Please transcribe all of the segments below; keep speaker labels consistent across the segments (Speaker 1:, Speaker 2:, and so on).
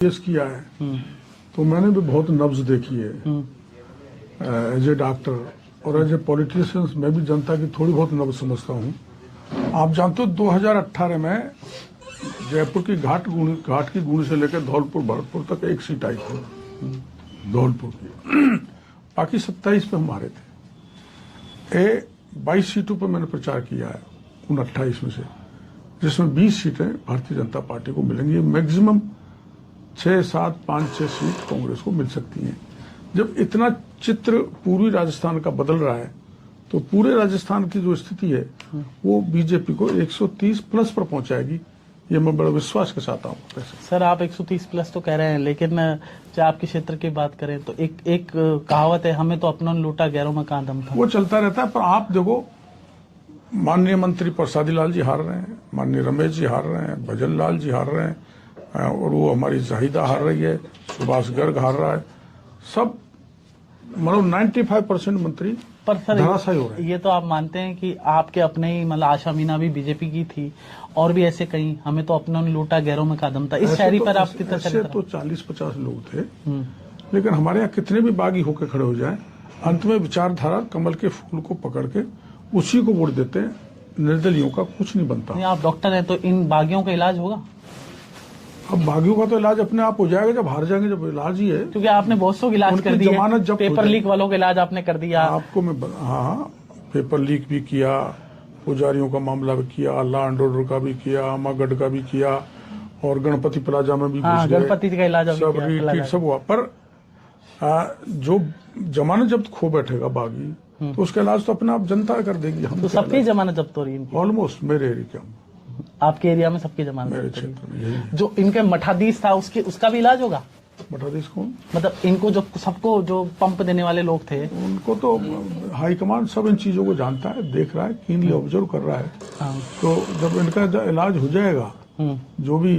Speaker 1: Case किया है तो मैंने भी बहुत नब्ज देखी है एज ए डॉक्टर और एज ए पॉलिटिशियंस। मैं भी जनता की थोड़ी बहुत नब्ज समझता हूँ। आप जानते हो 2018 में जयपुर की घाट की गुणी से लेकर धौलपुर भरतपुर तक एक सीट आई थी धौलपुर की। बाकी 27 पे हम हारे थे। 22 सीटों पर मैंने प्रचार किया है उन 28 में से, जिसमें 20 सीटें भारतीय जनता पार्टी को मिलेंगी। मैक्सिमम 6, 7, 5, 6 सीट कांग्रेस को मिल सकती हैं। जब इतना चित्र पूर्वी राजस्थान का बदल रहा है तो पूरे राजस्थान की जो स्थिति है वो बीजेपी को 130 प्लस पर पहुंचाएगी, ये मैं बड़ा विश्वास के साथ हूँ।
Speaker 2: सर आप 130 प्लस तो कह रहे हैं, लेकिन चाहे आपके क्षेत्र की बात करें तो एक कहावत है, हमें तो अपना लूटा गैरों में कहां दम था। वो
Speaker 1: चलता रहता है। पर आप देखो, माननीय मंत्री प्रसादी लाल जी हार रहे हैं, माननीय रमेश जी हार रहे हैं, भजन लाल जी हार रहे हैं, और वो हमारी जाहिदा हार रही है, सुभाष गर्ग हार रहा है। सब मतलब 95% मंत्री
Speaker 2: पर सर
Speaker 1: धराशायी हो रहे हैं।
Speaker 2: ये तो आप मानते हैं कि आपके अपने ही मतलब आशा मीना भी बीजेपी की थी और भी ऐसे कहीं, हमें तो अपना लूटा गैरों में कदम था। इस शायरी पर आप कितना
Speaker 1: ऐसे तो 40-50 लोग थे, लेकिन हमारे यहाँ कितने भी बागी होकर खड़े हो जाएं, अंत में विचारधारा कमल के फूल को पकड़ के उसी को वोट देते हैं। निर्दलियों का कुछ नहीं बनता।
Speaker 2: आप डॉक्टर हैं तो इन बागियों का इलाज होगा?
Speaker 1: अब बागियों का तो इलाज अपने आप हो जाएगा जब हार जाएंगे, जब इलाज ही है।
Speaker 2: क्योंकि आपने बहुत सौ इलाज कर दिए,
Speaker 1: जमानत जब
Speaker 2: पेपर लीक वालों का इलाज आपने कर दिया।
Speaker 1: आपको मैं हाँ, पेपर लीक भी किया, पुजारियों का मामला भी किया, लॉ एंड ऑर्डर का भी किया, अमागढ़ का भी किया, और गणपति प्लाजा में भी
Speaker 2: गणपति का इलाज
Speaker 1: सब हुआ। पर जो जमानत जब्त खो बैठेगा बागी तो उसका इलाज तो अपने आप जनता कर देगी। हम
Speaker 2: तो सबकी जमानत जब्त हो रही है
Speaker 1: ऑलमोस्ट मेरे एरिया में।
Speaker 2: आपके एरिया में सबकी जमानत?
Speaker 1: मेरे क्षेत्र में यही।
Speaker 2: जो इनके मठाधीश था उसका भी इलाज होगा?
Speaker 1: मठाधीश कौन? मतलब
Speaker 2: इनको जो सबको जो पंप देने वाले लोग थे,
Speaker 1: उनको तो हाईकमान सब इन चीजों को जानता है, देख रहा है, कीनली ऑब्जर्व कर रहा है। तो जब इनका इलाज हो जाएगा, जो भी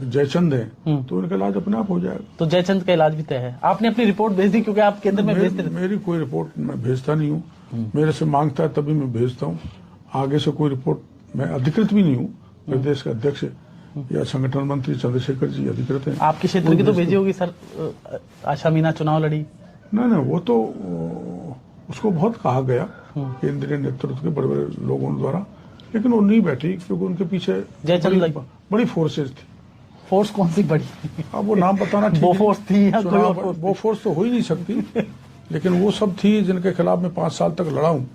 Speaker 1: जयचंद है, तो इनका इलाज अपने आप हो जाएगा।
Speaker 2: तो जयचंद का इलाज भी तय है? आपने अपनी रिपोर्ट भेज दी? क्योंकि आप केंद्र में भेजते थे।
Speaker 1: मेरी कोई रिपोर्ट मैं भेजता नहीं हूँ, मेरे से मांगता है तभी मैं भेजता हूँ। आगे से कोई रिपोर्ट, मैं अधिकृत भी नहीं हूँ। प्रदेश के अध्यक्ष या संगठन मंत्री चंद्रशेखर जी अधिकृत हैं।
Speaker 2: आपके क्षेत्र की तो भेजी होगी सर, आशा मीना चुनाव लड़ी?
Speaker 1: नहीं, वो तो उसको बहुत कहा गया केंद्रीय नेतृत्व के बड़े बड़े लोगों द्वारा, लेकिन वो नहीं बैठी क्योंकि उनके पीछे बड़ी फोर्सेज थी।
Speaker 2: फोर्स कौन सी बड़ी?
Speaker 1: अब वो नाम बताना ठीक
Speaker 2: वो फोर्स थी या कोई और फोर्स?
Speaker 1: वो फोर्स तो हो ही नहीं सकती, लेकिन वो सब थी जिनके खिलाफ मैं 5 साल तक लड़ा हूँ।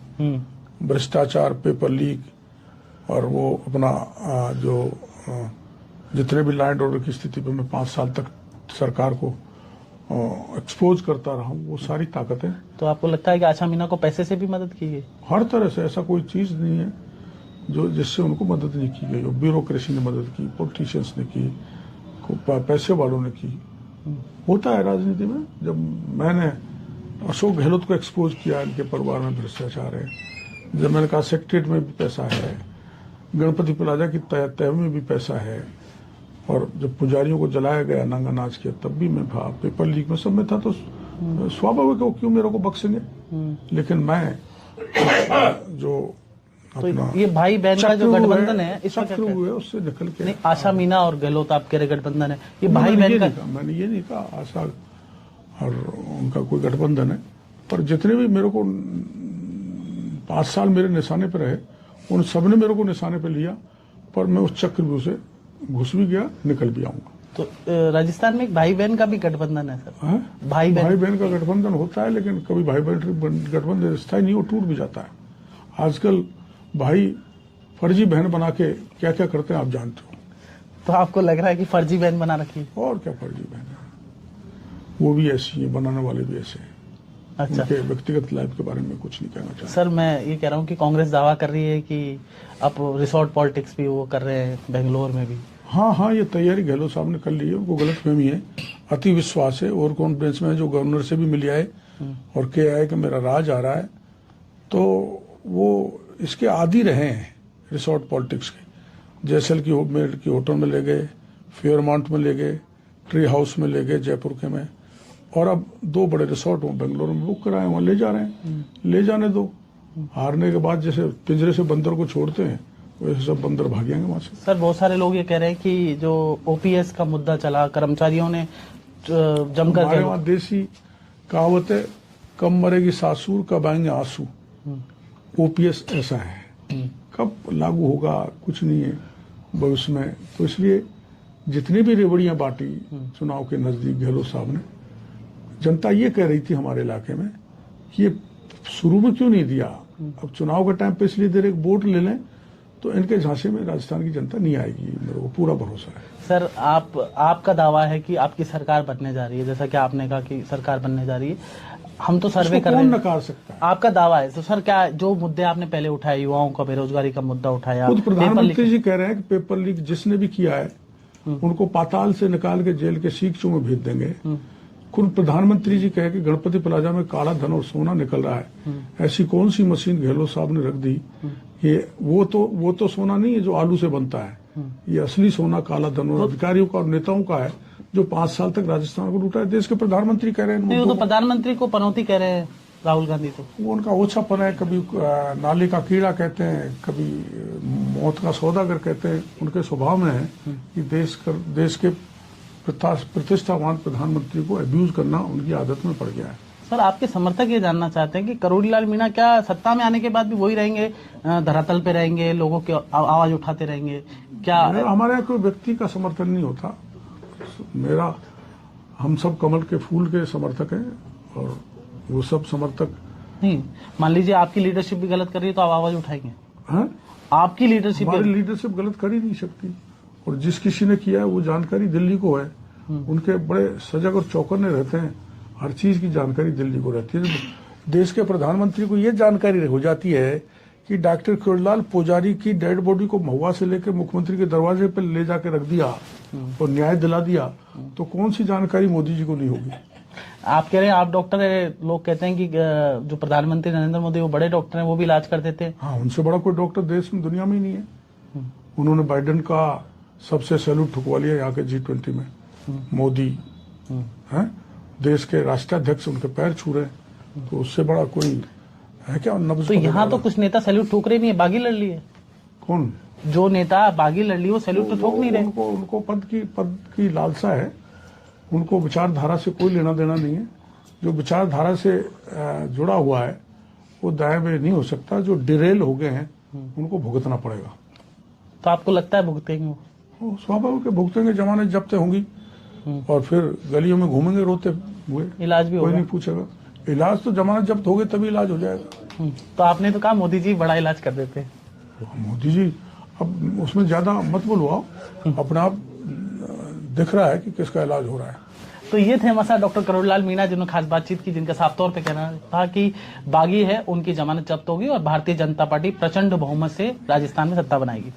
Speaker 1: भ्रष्टाचार, पेपर लीक, और वो अपना जो जितने भी लॉ एंड ऑर्डर की स्थिति पर मैं 5 साल तक सरकार को एक्सपोज करता रहा हूँ, वो सारी ताकतें।
Speaker 2: तो आपको लगता है कि आशा मीना को पैसे से भी मदद की गई?
Speaker 1: हर तरह से, ऐसा कोई चीज नहीं है जो जिससे उनको मदद नहीं की गई। ब्यूरोक्रेसी ने मदद की, पॉलिटिशियंस ने की, पैसे वालों ने की। होता है राजनीति में। जब मैंने अशोक गहलोत को एक्सपोज किया, इनके परिवार में भ्रष्टाचार है, जब मैंने कहा सेक्रेटरीट में भी पैसा है, गणपति प्लाजा की तय में भी पैसा है, और जब पुजारियों को जलाया गया, नंगा नाच किया, तब भी मैं था, पेपर लीक में सब में था, तो स्वाभाविक है क्यों मेरे को बख्शेंगे। लेकिन मैं जो
Speaker 2: तो ये भाई बहन का जो गठबंधन है,
Speaker 1: उससे निकल के
Speaker 2: नहीं, आशा मीना और गहलोत आपके गठबंधन है, ये भाई बहन का?
Speaker 1: मैंने ये नहीं कहा आशा और उनका कोई गठबंधन है, पर जितने भी मेरे को 5 साल मेरे निशाने पर रहे, उन सब ने मेरे को निशाने पर लिया, पर मैं उस चक्रव्यूह से घुस भी गया, निकल भी आऊंगा।
Speaker 2: तो राजस्थान में एक भाई बहन का भी गठबंधन है सर?
Speaker 1: भाई बहन का गठबंधन होता है, लेकिन कभी भाई बहन गठबंधन स्थायी नहीं, वो टूट भी जाता है। आजकल भाई फर्जी बहन बना के क्या क्या करते हैं आप जानते हो।
Speaker 2: तो आपको लग रहा है कि फर्जी बहन बना रखी है?
Speaker 1: और क्या फर्जी बहन है, वो भी ऐसी है, बनाने वाले भी ऐसे हैं। अच्छा, उनके व्यक्तिगत लाइफ के बारे में कुछ नहीं कहना चाहता।
Speaker 2: सर मैं ये कह रहा हूँ कि कांग्रेस दावा कर रही है कि आप रिसोर्ट पॉलिटिक्स भी वो कर रहे हैं बेंगलोर में भी।
Speaker 1: हाँ, ये तैयारी गहलोत साहब ने कर ली है। उनको गलतफहमी है, अति विश्वास है, और कॉन्फ्रेंस में जो गवर्नर से भी मिल आए और कह आए कि मेरा राज आ रहा है, तो वो इसके आदी रहे हैं रिसोर्ट पॉलिटिक्स के। जैसल की होटल में ले गए, फेयरमाउंट में ले गए, ट्री हाउस में ले गए जयपुर के में, और अब 2 बड़े रिसोर्ट बेंगलोर में बुक कराए, वहां ले जा रहे हैं। ले जाने दो। हारने के बाद जैसे पिंजरे से बंदर को छोड़ते हैं, वैसे सब बंदर भागेंगे वहां से।
Speaker 2: सर बहुत सारे लोग ये कह रहे हैं कि जो ओपीएस का मुद्दा चला, कर्मचारियों ने जमकर
Speaker 1: हमारे वहाँ देसी कहावत है, कब मरेगी सासुर कब आएंगे आंसू। ओपीएस ऐसा है, कब लागू होगा कुछ नहीं है भविष्य में। तो इसलिए जितनी भी रेवड़ियां बांटी चुनाव के नजदीक गहलोत साहब ने, जनता ये कह रही थी हमारे इलाके में कि ये शुरू में क्यों नहीं दिया, अब चुनाव के टाइम पे इसलिए देर एक वोट ले लें तो इनके झांसे में राजस्थान की जनता नहीं आएगी। मेरे को पूरा भरोसा है।
Speaker 2: सर आपका दावा है कि आपकी सरकार बनने जा रही है, जैसा कि आपने कहा कि सरकार बनने जा रही है, हम तो सर्वे कर रहे हैं,
Speaker 1: कौन नकार सकता है?
Speaker 2: आपका दावा है तो सर क्या जो मुद्दे आपने पहले उठाए, युवाओं का बेरोजगारी का मुद्दा उठाया,
Speaker 1: खुद प्रधानमंत्री जी कह रहे हैं कि पेपर लीक जिसने भी किया है उनको पाताल से निकाल के जेल के सीकचों में भेज देंगे। खुद प्रधानमंत्री जी कहे कि गणपति प्लाजा में काला धन और सोना निकल रहा है, ऐसी कौन सी मशीन गहलोत साहब ने रख दी? ये वो तो सोना नहीं है जो आलू से बनता है, ये असली सोना काला धन और अधिकारियों का और नेताओं का है जो 5 साल तक राजस्थान को लूटा है। देश के प्रधानमंत्री कह रहे हैं।
Speaker 2: नहीं, वो तो प्रधानमंत्री को पनौती कह रहे हैं राहुल गांधी। तो
Speaker 1: वो उनका ओछापन है, कभी नाले का कीड़ा कहते हैं, कभी मौत का सौदागर कहते हैं। उनके स्वभाव में है कि देश के प्रतिष्ठावान प्रधानमंत्री को अब्यूज करना उनकी आदत में पड़ गया है।
Speaker 2: सर आपके समर्थक ये जानना चाहते हैं कि करोड़ीलाल मीणा क्या सत्ता में आने के बाद भी वही रहेंगे, धरातल पे रहेंगे, लोगों की आवाज उठाते रहेंगे क्या?
Speaker 1: हमारे यहाँ कोई व्यक्ति का समर्थन नहीं होता। हम सब कमल के फूल के समर्थक हैं और वो सब समर्थक
Speaker 2: नहीं। मान लीजिए आपकी लीडरशिप भी गलत कर रही है तो आप आवाज उठाएंगे?
Speaker 1: हाँ,
Speaker 2: आपकी लीडरशिप,
Speaker 1: हमारी लीडरशिप गलत कर ही नहीं सकती। और जिस किसी ने किया है वो जानकारी दिल्ली को है, उनके बड़े सजग और चौकन्ने रहते हैं, हर चीज की जानकारी दिल्ली को रहती है। देश के प्रधानमंत्री को ये जानकारी हो जाती है कि डॉक्टर किरोड़ीलाल पुजारी की डेड बॉडी को महुआ से लेकर मुख्यमंत्री के दरवाजे पर ले जाकर रख दिया और न्याय दिला दिया, तो कौन सी जानकारी मोदी जी को नहीं होगी?
Speaker 2: आप कह रहे हैं आप डॉक्टर है, लोग कहते हैं कि जो प्रधानमंत्री नरेंद्र मोदी वो बड़े डॉक्टर हैं, वो भी इलाज कर देते हैं।
Speaker 1: हाँ, उनसे बड़ा कोई डॉक्टर देश में दुनिया में ही नहीं है। उन्होंने बाइडेन का सबसे सैल्यूट ठुकवा लिया यहाँ के G20 में। मोदी है देश के राष्ट्राध्यक्ष, उनके पैर छू रहे हैं, तो उससे बड़ा कोई है क्या?
Speaker 2: तो यहाँ तो कुछ नेता सैल्यूट ठोक रहे नहीं है, बागी लड़ लिए।
Speaker 1: कौन? जो
Speaker 2: नेता बागी लड़ लिए वो सैल्यूट तो ठोक नहीं रहे।
Speaker 1: उनको पद की लालसा है, उनको विचारधारा से कोई लेना देना नहीं है। जो विचारधारा से जुड़ा हुआ है वो दाएं में नहीं हो सकता। जो डिरेल हो गए हैं उनको भुगतना पड़ेगा।
Speaker 2: तो आपको लगता है भुगतेंगे वो?
Speaker 1: स्वाभाविक भुगतेंगे, जमानत जब्त होंगी और फिर गलियों में घूमेंगे रोते हुए,
Speaker 2: इलाज भी
Speaker 1: कोई
Speaker 2: होगा।
Speaker 1: नहीं पूछेगा। इलाज तो जमानत जब्त हो गई तभी इलाज हो जाएगा।
Speaker 2: तो आपने तो कहा मोदी जी बड़ा इलाज कर देते हैं।
Speaker 1: मोदी जी अब उसमें ज्यादा मत बोलवाओ, अपने आप दिख रहा है कि किसका इलाज हो रहा है।
Speaker 2: तो ये थे हमारे साथ डॉक्टर करोड़ीलाल मीणा जिन्होंने खास बातचीत की, जिनका साफ तौर पे कहना था कि बागी है, उनकी जमानत जब्त होगी और भारतीय जनता पार्टी प्रचंड बहुमत से राजस्थान में सत्ता बनाएगी।